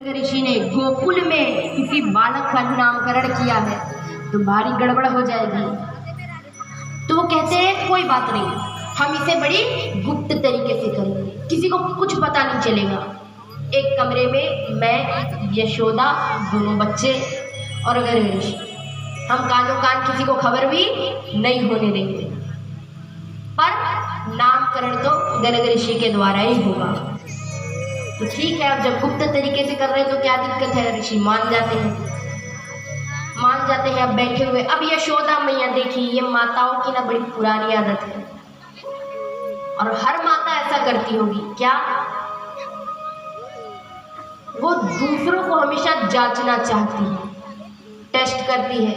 ऋषि ने गोकुल में किसी बालक का नामकरण किया है तो भारी गड़बड़ हो जाएगी। तो वो कहते हैं कोई बात नहीं, हम इसे बड़ी गुप्त तरीके से करेंगे, किसी को कुछ पता नहीं चलेगा। एक कमरे में मैं, यशोदा, दोनों बच्चे और गर्ग ऋषि, हम कानों कान किसी को खबर भी नहीं होने देंगे, पर नामकरण तो गर्ग ऋषि के द्वारा ही होगा। तो ठीक है, अब जब गुप्त तरीके से कर रहे हैं तो क्या दिक्कत है। ऋषि मान जाते हैं। अब बैठे हुए, अब यशोदा मैया देखिए, ये माताओं की ना बड़ी पुरानी आदत है और हर माता ऐसा करती होगी क्या, वो दूसरों को हमेशा जांचना चाहती है, टेस्ट करती है।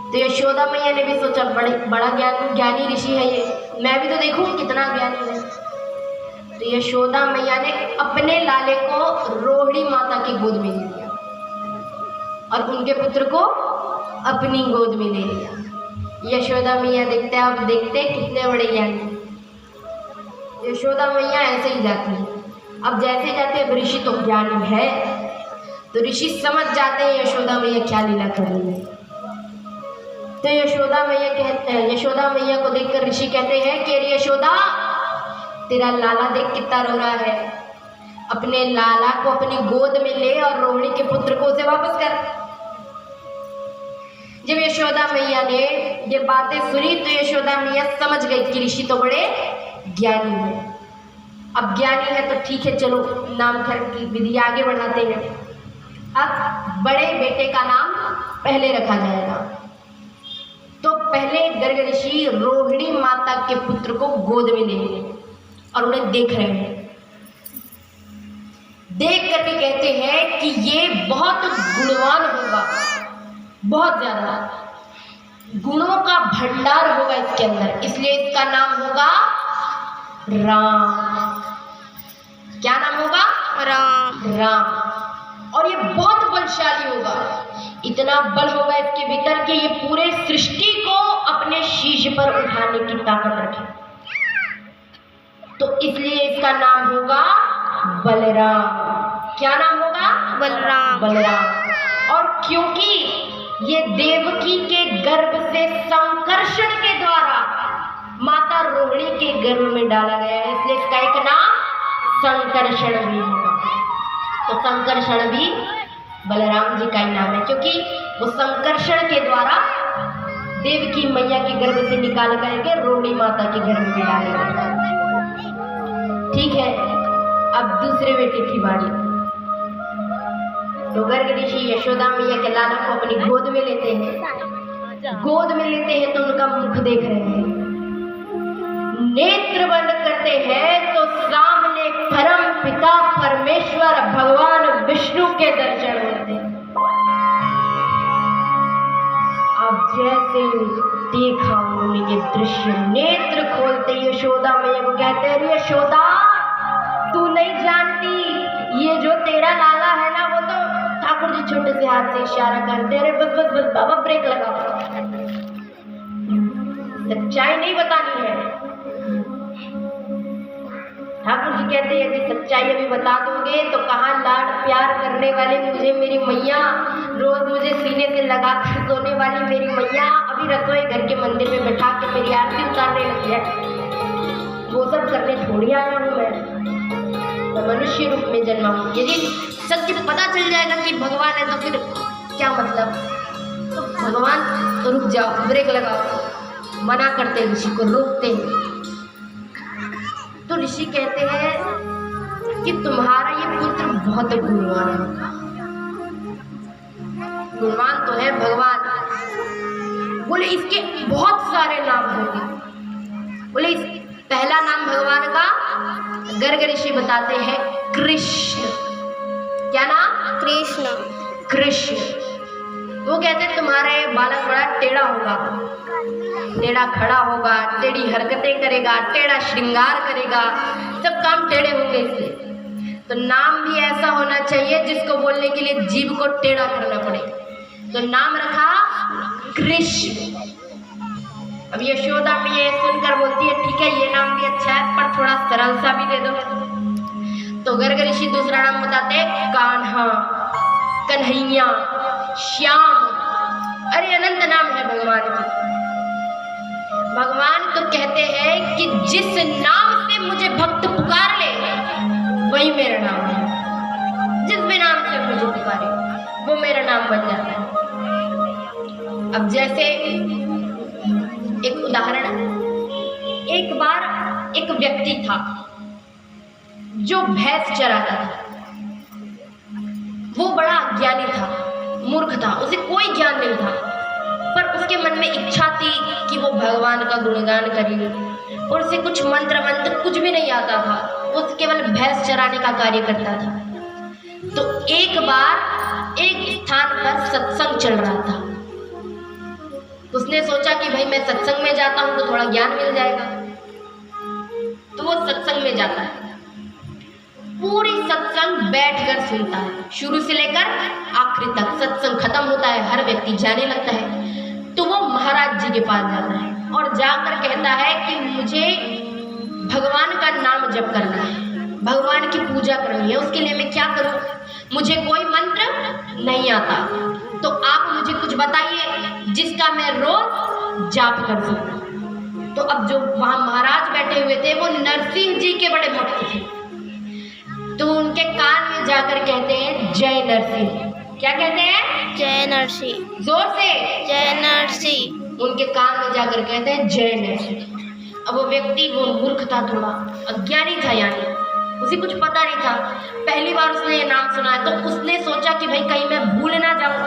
तो यशोदा मैया ने भी सोचा बड़ा ज्ञानी ऋषि है ये, मैं भी तो देखूं कितना ज्ञानी है। तो यशोदा मैया ने अपने लाले को रोहिणी माता की गोद में ले लिया और उनके पुत्र को अपनी गोद में ले लिया। यशोदा मैया देखते कितने बड़े ज्ञानी। यशोदा मैया ऐसे ही जाती है। अब जैसे जाते अब ऋषि तो ज्ञानी है, तो ऋषि समझ जाते हैं यशोदा मैया क्या लीला कर रही है। तो यशोदा मैया को देखकर ऋषि कहते हैं कि अरे यशोदा, तेरा लाला देख कितना रो रहा है, अपने लाला को अपनी गोद में ले और रोहिणी के पुत्र को उसे वापस कर। जब यशोदा मैया ने ये बातें सुनी तो यशोदा मैया समझ गई कि ऋषि तो बड़े ज्ञानी है। अब ज्ञानी है तो ठीक है, चलो नामकरण की विधि आगे बढ़ाते हैं। अब बड़े बेटे का नाम पहले रखा जाएगा। तो पहले गर्ग ऋषि रोहिणी माता के पुत्र को गोद में ले लिए और उन्हें देख रहे हैं। देख करके कहते हैं कि ये बहुत गुणवान होगा, बहुत ज्यादा गुणों का भंडार होगा इसके अंदर, इसलिए इसका नाम होगा राम। क्या नाम होगा? राम। और ये बहुत बलशाली होगा, इतना बल होगा इसके भीतर कि ये पूरे सृष्टि को अपने शीश पर उठाने की ताकत रखे। तो इसलिए इसका नाम होगा बलराम। क्या नाम होगा? बलराम। और क्योंकि ये देवकी के गर्भ से संकर्षण के द्वारा माता रोहिणी के गर्भ में डाला गया है, इसलिए इसका एक नाम संकर्षण भी होगा। तो संकर्षण भी बलराम जी का ही नाम है, क्योंकि वो संकर्षण के द्वारा देवकी मैया के गर्भ से निकाल करके रोहिणी माता के गर्भ में डाले गए। ठीक है, अब दूसरे बेटे की बारी। तो गर्ग ऋषि यशोदा मैया के लाला को अपनी गोद में लेते हैं। गोद में लेते हैं तो उनका मुख देख रहे हैं, नेत्र बंद करते हैं तो सामने परम पिता परमेश्वर भगवान विष्णु के दर्शन होते हैं। अब जैसे देखा उन्होंने ये दृश्य, नेत्र खोलते यशोदा मैया को कहते हैं, यशोदा तू नहीं जानती, ये जो तेरा लाला है ना, वो तो ठाकुर जी छोटे से हाथ से इशारा करते हैं, बस बस बस बाबा ब्रेक लगाओ, सच्चाई नहीं बतानी है। ठाकुर जी कहते हैं कि सच्चाई अभी बता दोगे तो कहाँ लाड प्यार करने वाली मुझे मेरी मैया, रोज मुझे सीने से लगा कर सोने वाली मेरी मैया अभी रसोई घर के मंदिर में बैठा के मेरी आरती उतारने लगी है। वो सब करने थोड़ी आया हूँ मैं मनुष्य रूप में जन्मा हूँ। यदि सत्य पता चल जाएगा कि भगवान है तो फिर क्या मतलब। तो भगवान तो रुक जाओ, ब्रेक लगाओ, मना करते हैं, ऋषि को रोकते हैं। तो ऋषि कहते हैं कि तुम्हारा ये पुत्र बहुत गुणवान है। गुणवान तो है भगवान, बोले इसके बहुत सारे नाम होंगे। बोले पहला नाम भगवान का गर्ग ऋषि बताते हैं कृष्ण। क्या नाम? कृष्ण। वो कहते हैं तुम्हारा ये बालक बड़ा टेढ़ा होगा, टेढ़ा खड़ा होगा, टेढ़ी हरकतें करेगा, टेढ़ा श्रृंगार करेगा, सब काम टेढ़े होंगे इसलिए। तो नाम भी ऐसा होना चाहिए जिसको बोलने के लिए जीभ को टेढ़ा करना पड़े। तो नाम रखा कृष्ण। अब यशोदा में ये सुनकर बोलती है ठीक है, ये नाम भी अच्छा है पर थोड़ा सरल सा भी दे दो। तो गर्ग ऋषि दूसरा नाम बताते हैं कान्हा, कन्हैया, श्याम। अरे अनंत नाम है भगवान के। भगवान तो कहते हैं कि जिस नाम से मुझे भक्त पुकार ले वही मेरा नाम है। जिस भी नाम से मुझे पुकारे वो मेरा नाम बन जाता है। अब जैसे एक उदाहरण, एक बार एक व्यक्ति था जो भैंस चराता था। वो बड़ा अज्ञानी था, मूर्ख था, उसे कोई ज्ञान नहीं था, पर उसके मन में इच्छा थी कि वो भगवान का गुणगान करे और उसे कुछ मंत्र कुछ भी नहीं आता था। वो केवल भैंस चराने का कार्य करता था। तो एक बार एक स्थान पर सत्संग चल रहा था। उसने सोचा कि भाई मैं सत्संग में जाता हूँ तो थोड़ा ज्ञान मिल जाएगा। तो वो सत्संग में जाता है, पूरी सत्संग बैठकर सुनता है, शुरू से लेकर आखिरी तक। सत्संग खत्म होता है, हर व्यक्ति जाने लगता है। तो वो महाराज जी के पास जाता है और जाकर कहता है कि मुझे भगवान का नाम जप करना है, भगवान की पूजा करनी है। उसके लिए मैं क्या करूं? मुझे कोई मंत्र नहीं आता, तो आप मुझे कुछ बताइए जिसका मैं रोज जाप कर सकूं। तो अब जो वहां महाराज बैठे हुए थे वो नरसिंह जी के बड़े भक्त थे। तो उनके कान में जाकर कहते हैं जय नरसिंह। क्या कहते हैं? जय नरसिंह। जोर से जय नरसिंह। उनके कान में जाकर कहते हैं जय नरसिंह। अब वो व्यक्ति, वो मूर्ख था, थोड़ा अज्ञानी था, यानी उसे कुछ पता नहीं था, पहली बार उसने ये नाम सुना है। तो उसने सोचा कि भाई कहीं मैं भूल ना जाऊं।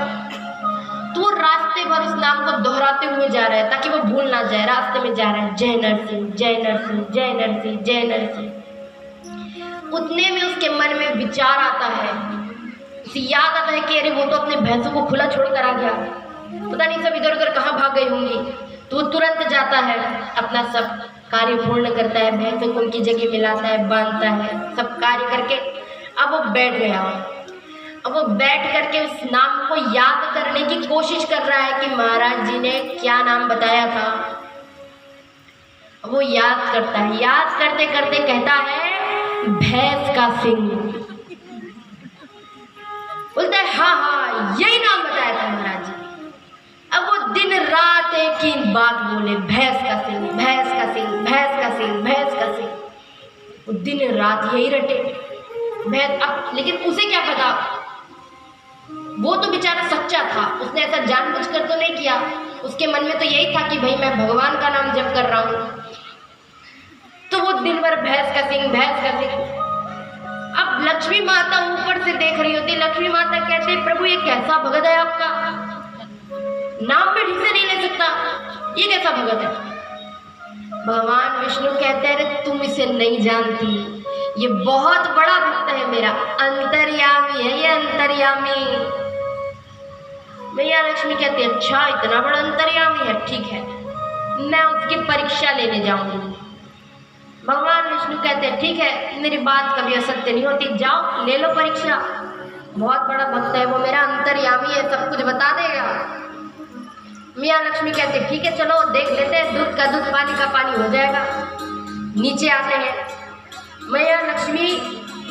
तो वो रास्ते भर उस नाम को दोहराते हुए जा रहा है ताकि वो भूल ना जाए। रास्ते में जा रहा है, जय नरसिंह, जय नरसिंह, जय नरसिंह, जय नरसिंह। उतने में उसके मन में विचार आता है, उसे याद आता है कि अरे वो तो अपने भैंसों को खुला छोड़ कर आ गया, पता नहीं सब इधर उधर कहाँ भाग गई होंगी। तो वो तुरंत जाता है, अपना सब कार्य पूर्ण करता है, भैंसों को उनकी जगह मिलाता है, बांधता है, सब कार्य करके अब वो बैठ गया। अब वो बैठ करके उस नाम को याद करने की कोशिश कर रहा है कि महाराज जी ने क्या नाम बताया था। वो याद करता है, याद करते करते कहता है भैंस का सिंह। बोलता है हाँ यही नाम बताया था महाराज जी। अब वो दिन रात एक ही बात बोले, भैंस का सिंह, भैंस का सिंह, भैंस का सिंह, भैंस का सिंह। वो दिन रात यही रटे भैंस। अब लेकिन उसे क्या पता, वो तो बेचारा सच्चा था, उसने ऐसा जानबूझकर तो नहीं किया। उसके मन में तो यही था कि भाई मैं भगवान का नाम जप कर रहा हूँ। तो वो दिन भर भैंस का सिंह, भैंस का सिंह। अब लक्ष्मी माता ऊपर से देख रही होती। लक्ष्मी माता कहते प्रभु ये कैसा भगत है आपका, नाम भी ठीक से नहीं ले सकता, ये कैसा भगत है। भगवान विष्णु कहते हैं अरे तुम इसे नहीं जानती, ये बहुत बड़ा भक्त है मेरा, अंतर्यामी है ये, अंतर्यामी। मैया लक्ष्मी कहती है अच्छा इतना बड़ा अंतर्यामी है, ठीक है मैं उसकी परीक्षा लेने जाऊंगी। भगवान विष्णु कहते हैं ठीक है, मेरी बात कभी असत्य नहीं होती, जाओ ले लो परीक्षा। बहुत बड़ा भक्त है वो मेरा, अंतर्यामी है, सब कुछ बता देगा। मियाँ लक्ष्मी कहते ठीक है चलो देख लेते हैं, दूध का दूध पानी का पानी हो जाएगा। नीचे आते हैं, मैया लक्ष्मी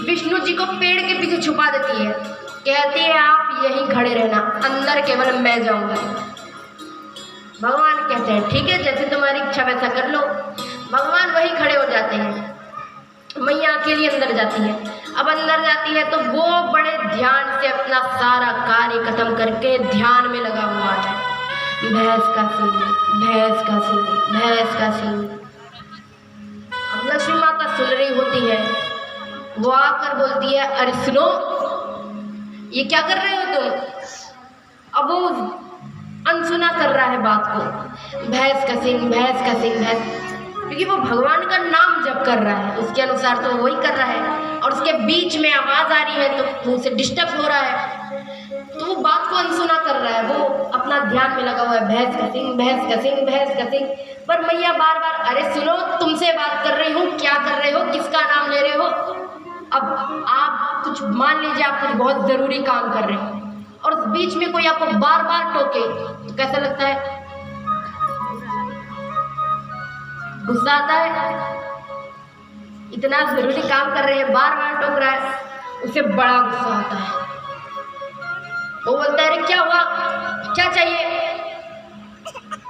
विष्णु जी को पेड़ के पीछे छुपा देती है, कहती है आप यहीं खड़े रहना, अंदर केवल मैं जाऊंगा। भगवान कहते हैं ठीक है जैसे तुम्हारी इच्छा वैसा कर लो। भगवान वहीं खड़े हो जाते हैं। मैया अकेली अंदर जाती है। अब अंदर जाती है तो वो बड़े ध्यान से अपना सारा कार्य खत्म करके ध्यान में लगा हुआ है। भैंस का सिंह, भैंस का सिंह, भैंस का सिंह। अब लक्ष्मी माता सुन रही होती है, वो आकर बोलती है अरे सुनो ये क्या कर रहे हो तुम। अब वो अनसुना कर रहा है बात को, भैंस का सिंह, भैंस का सिंह, भैंस, क्योंकि वो भगवान का नाम जप कर रहा है, उसके अनुसार तो वही कर रहा है। और उसके बीच में आवाज आ रही है तो उसे डिस्टर्ब हो रहा है, तो वो बात को अनसुना कर रहा है, वो अपना ध्यान में लगा हुआ है, भैंस का सिंह, भैंस का सिंह, भैंस का सिंह। पर मैया बार बार अरे सुनो तुमसे बात कर रही हूँ, क्या कर रहे हो, किसका नाम ले रहे हो। अब आप कुछ मान लीजिए आप कुछ बहुत जरूरी काम कर रहे हो और उस बीच में कोई आपको बार बार टोके तो कैसा लगता है, गुस्सा आता है। इतना जरूरी काम कर रहे हैं, बार बार टोक रहा है, उसे बड़ा गुस्सा आता है। वो बोलता है अरे क्या हुआ, क्या चाहिए?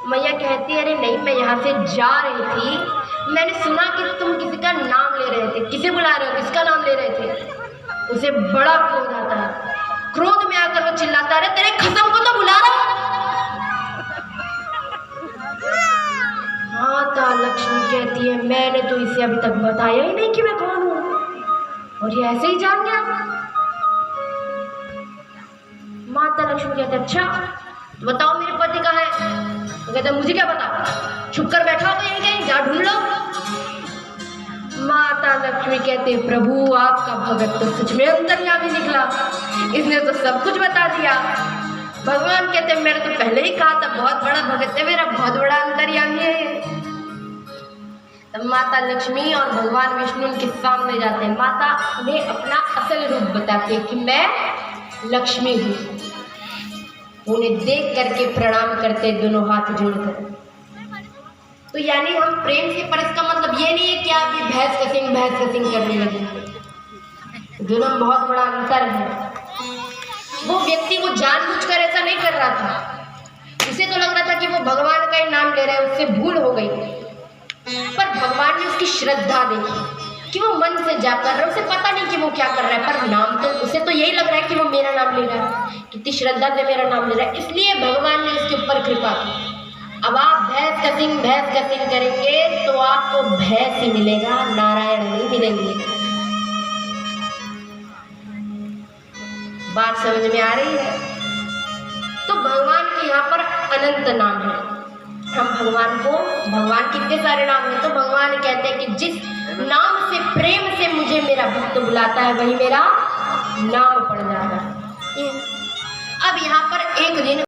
मैया कहती है अरे नहीं, मैं यहाँ से जा रही थी, मैंने सुना कि तुम किसी का नाम ले रहे थे। किसे बुला रहे हो, किसका नाम ले रहे थे? उसे बड़ा क्रोध आता है। क्रोध में आकर वो चिल्लाता है तेरे खसम को तो बुला रहा हूं। माता लक्ष्मी कहती है मैंने तो इसे अभी तक बताया ही नहीं कि मैं कौन हूं, और ये ऐसे ही जान गया। माता लक्ष्मी कहते अच्छा तो बताओ मेरे पति कहाँ है? वो कहते मुझे क्या पता, छुप कर बैठा हो यहीं कहीं, जा ढूंढ लो। माता लक्ष्मी कहते प्रभु आपका भगत तो सच में अंतर्यामी निकला, इसने तो सब कुछ बता दिया। भगवान कहते मैंने तो पहले ही कहा था बहुत बड़ा भगत है मेरा, बहुत बड़ा अंतर्यामी है। तब माता लक्ष्मी और भगवान विष्णु उनके सामने जाते हैं। माता उन्हें अपना असल रूप बताते हैं कि मैं लक्ष्मी हूँ। उन्हें देख करके प्रणाम करते दोनों हाथ जोड़कर। तो यानी हम प्रेम से, पर इसका मतलब ये नहीं है कि आप ये भैंस कसिंग करने लगे। दोनों में बहुत बड़ा अंतर है। वो व्यक्ति को जानबूझकर ऐसा नहीं कर रहा था, उसे तो लग रहा था कि वो भगवान का ही नाम ले रहा है, उससे भूल हो गई। पर भगवान ने उसकी श्रद्धा देखी कि वो मन से जाप कर रहा है, उसे पता नहीं कि वो क्या कर रहा है, पर नाम तो उसे तो यही लग रहा है कि वो मेरा नाम ले रहा है, कितनी श्रद्धा से मेरा नाम ले रहा है, इसलिए भगवान ने उसके ऊपर कृपा की। अब आप भैंस कसिंग करेंगे तो आपको भैंस ही मिलेगा, नारायण नहीं मिलेंगे। बात समझ में आ रही है? तो भगवान के यहाँ पर अनंत नाम है। हम भगवान कितने सारे नाम हैं, तो भगवान कहते हैं कि जिस नाम से प्रेम से मुझे मेरा भक्त बुलाता है वही मेरा नाम पड़ जाता है। अब यहाँ पर एक दिन